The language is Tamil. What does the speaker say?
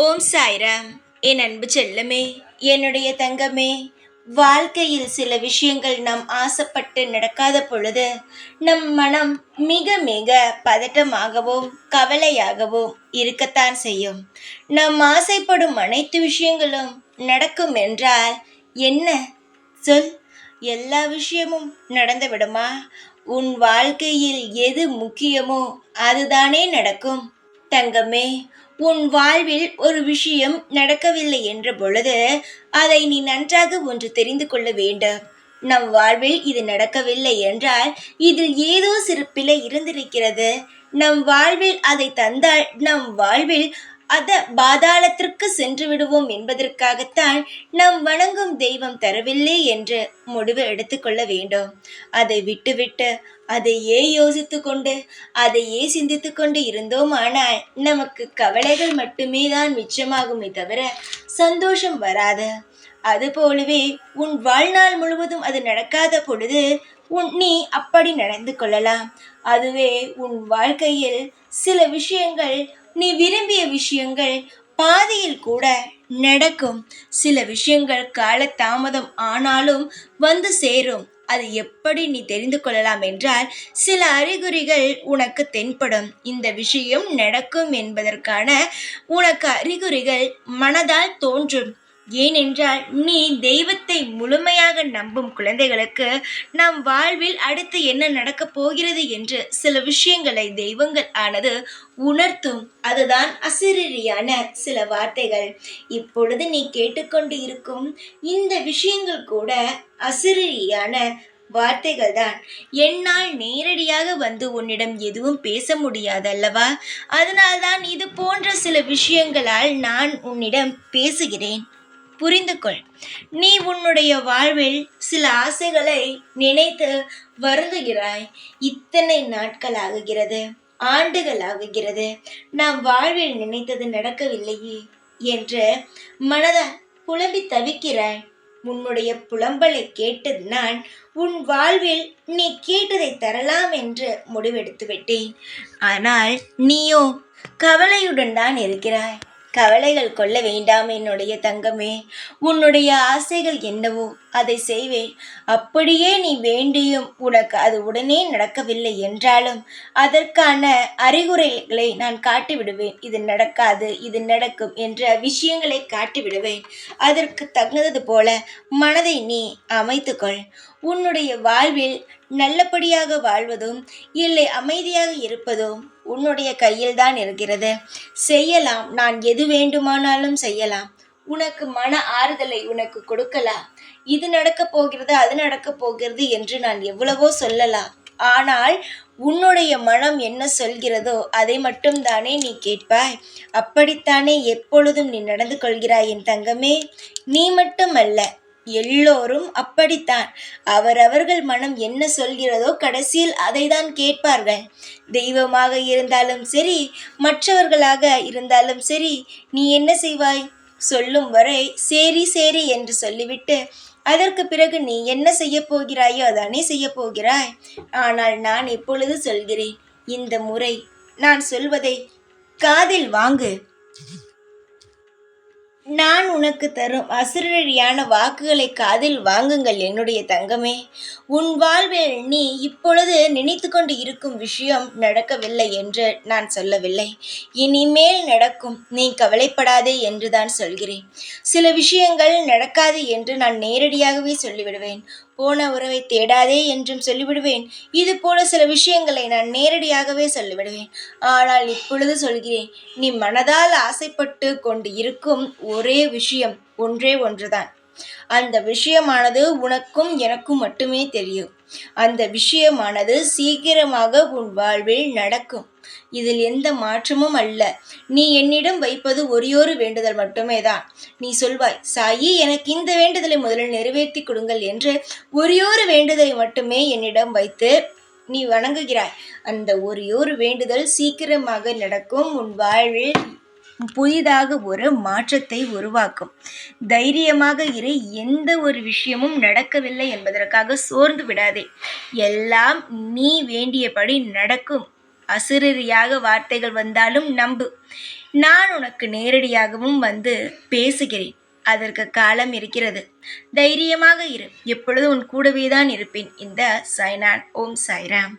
ஓம் சாய்ராம். என் அன்பு செல்லமே, என்னுடைய தங்கமே, வாழ்க்கையில் சில விஷயங்கள் நாம் ஆசைப்பட்டு நடக்காத பொழுது நம் மனம் மிக மிக பதட்டமாகவும் கவலையாகவும் இருக்கத்தான் செய்யும். நாம் ஆசைப்படும் அனைத்து விஷயங்களும் நடக்கும் என்றால் என்ன சொல்? எல்லா விஷயமும் நடந்து விடுமா? உன் வாழ்க்கையில் எது முக்கியமோ அதுதானே நடக்கும். தங்கமே, உன் வாழ்வில் ஒரு விஷயம் நடக்கவில்லை என்ற பொழுது அதை நீ நன்றாக ஒன்று தெரிந்து கொள்ள வேண்டும். நம் வாழ்வில் இது நடக்கவில்லை என்றால் இதில் ஏதோ சிறு பிழை இருந்திருக்கிறது. நம் வாழ்வில் அதை தந்தால் நம் வாழ்வில் பாதாளத்திற்கு சென்று விடுவோம் என்பதற்காகத்தான் நம் வணங்கும் தெய்வம் தரவில்லை என்று முடிவு எடுத்துக்கொள்ள வேண்டும். அதை விட்டுவிட்டு அதையே யோசித்து கொண்டு அதையே சிந்தித்து கொண்டு இருந்தோம் ஆனால் நமக்கு கவலைகள் மட்டுமே தான் மிச்சமாகுமே தவிர சந்தோஷம் வராது. அதுபோலவே உன் வாழ்நாள் முழுவதும் அது நடக்காத பொழுது நீ அப்படி நடந்து கொள்ளலாம். அதுவே உன் வாழ்க்கையில் சில விஷயங்கள், நீ விரும்பிய விஷயங்கள் பாதியில் கூட நடக்கும். சில விஷயங்கள் கால தாமதம் ஆனாலும் வந்து சேரும். அது எப்படி நீ தெரிந்து கொள்ளலாம் என்றால், சில அறிகுறிகள் உனக்கு தென்படும். இந்த விஷயம் நடக்கும் என்பதற்கான உனக்கு அறிகுறிகள் மனதால் தோன்றும். ஏனென்றால் நீ தெய்வத்தை முழுமையாக நம்பும் குழந்தைகளுக்கு நம் வாழ்வில் அடுத்து என்ன நடக்கப் போகிறது என்று சில விஷயங்களை தெய்வங்கள் ஆனது உணர்த்தும். அதுதான் அசிரீரியான சில வார்த்தைகள். இப்பொழுது நீ கேட்டுக்கொண்டு இருக்கும் இந்த விஷயங்கள் கூட அசிரீரியான வார்த்தைகள் தான். என்னால் நேரடியாக வந்து உன்னிடம் எதுவும் பேச முடியாதல்லவா? அதனால்தான் இது போன்ற சில விஷயங்களால் நான் உன்னிடம் பேசுகிறேன். புரிந்து கொள். நீ உன்னுடைய வாழ்வில் சில ஆசைகளை நினைத்து வருந்துகிறாய். இத்தனை நாட்கள் ஆகுகிறது, ஆண்டுகள் ஆகுகிறது, நாம் வாழ்வில் நினைத்தது நடக்கவில்லையே என்று மனதால் புலம்பி தவிக்கிறாய். உன்னுடைய புலம்பலை கேட்டது நான் உன் வாழ்வில் நீ கேட்டதை தரலாம் என்று முடிவெடுத்து விட்டேன். ஆனால் நீயோ கவலையுடன் தான் இருக்கிறாய். கவலைகள் கொள்ள வேண்டாம் என்னுடைய தங்கமே. உன்னுடைய ஆசைகள் என்னவோ அதை செய்வேன். அப்படியே நீ வேண்டியும் உனக்கு அது உடனே நடக்கவில்லை என்றாலும் அதற்கான அறிகுறிகளை நான் காட்டிவிடுவேன். இது நடக்காது, இது நடக்கும் என்ற விஷயங்களை காட்டிவிடுவேன். அதற்கு தகுந்தது போல மனதை நீ அமைத்துக்கொள். உன்னுடைய வாழ்வில் நல்லபடியாக வாழ்வதும் இல்லை அமைதியாக இருப்பதும் உன்னுடைய கையில் தான் இருக்கிறது. செய்யலாம். நான் எது வேண்டுமானாலும் செய்யலாம். உனக்கு மன ஆறுதலை உனக்கு கொடுக்கலாம். இது நடக்கப் போகிறது, அது நடக்கப் போகிறது என்று நான் எவ்வளவோ சொல்லலாம். ஆனால் உன்னுடைய மனம் என்ன சொல்கிறதோ அதை மட்டும் தானே நீ கேட்பாய். அப்படித்தானே எப்பொழுதும் நீ நடந்து கொள்கிறாய் என் தங்கமே. நீ மட்டுமல்ல, எல்லோரும் அப்படித்தான். அவரவர்கள் மனம் என்ன சொல்கிறதோ கடைசியில் அதை தான் கேட்பார்கள். தெய்வமாக இருந்தாலும் சரி, மற்றவர்களாக இருந்தாலும் சரி, நீ என்ன செய்வாய்? சொல்லும் வரை சரி சரி என்று சொல்லிவிட்டு அதற்கு பிறகு நீ என்ன செய்ய போகிறாயோ அதானே செய்ய போகிறாய். ஆனால் நான் எப்பொழுது சொல்கிறேன், இந்த முறை நான் சொல்வதை காதில் வாங்கு. நான் உனக்கு தரும் அசிரடியான வாக்குகளை காதில் வாங்குங்கள் என்னுடைய தங்கமே. உன் வாழ்வில் நீ இப்பொழுது நினைத்து கொண்டு இருக்கும் விஷயம் நடக்கவில்லை என்று நான் சொல்லவில்லை. இனிமேல் நடக்கும், நீ கவலைப்படாதே என்று தான் சொல்கிறேன். சில விஷயங்கள் நடக்காது என்று நான் நேரடியாகவே சொல்லிவிடுவேன். போன உறவை தேடாதே என்றும் சொல்லிவிடுவேன். இது போல சில விஷயங்களை நான் நேரடியாகவே சொல்லிவிடுவேன். ஆனால் இப்பொழுது சொல்கிறேன், நீ மனதால் ஆசைப்பட்டு கொண்டு இருக்கும் ஒரே விஷயம் ஒன்றே ஒன்றுதான். அந்த விஷயமானது உனக்கும் எனக்கும் மட்டுமே தெரியும். அந்த விஷயமானது சீக்கிரமாக உன் வாழ்வில் நடக்கும். இதில் எந்த மாற்றமும் அல்ல. நீ என்னிடம் வைப்பது ஒரேயொரு வேண்டுதல் மட்டுமே தான். நீ சொல்வாய், சாயி எனக்கு இந்த வேண்டுதலை முதலில் நிறைவேற்றி கொடுங்கள் என்று ஒரேயொரு வேண்டுதலை மட்டுமே என்னிடம் வைத்து நீ வணங்குகிறாய். அந்த ஒரேயொரு வேண்டுதல் சீக்கிரமாக நடக்கும். உன் வாழ்வில் புதிதாக ஒரு மாற்றத்தை உருவாக்கும். தைரியமாக இரு. எந்த ஒரு விஷயமும் நடக்கவில்லை என்பதற்காக சோர்ந்து விடாதே. எல்லாம் நீ வேண்டியபடி நடக்கும். அசிரீரியாக வார்த்தைகள் வந்தாலும் நம்பு. நான் உனக்கு நேரடியாகவும் வந்து பேசுகிறேன். அதற்கு காலம் இருக்கிறது. தைரியமாக இரு. எப்பொழுதும் உன் கூடவே தான் இருப்பேன். இந்த சாய்நாத். ஓம் சாய்ராம்.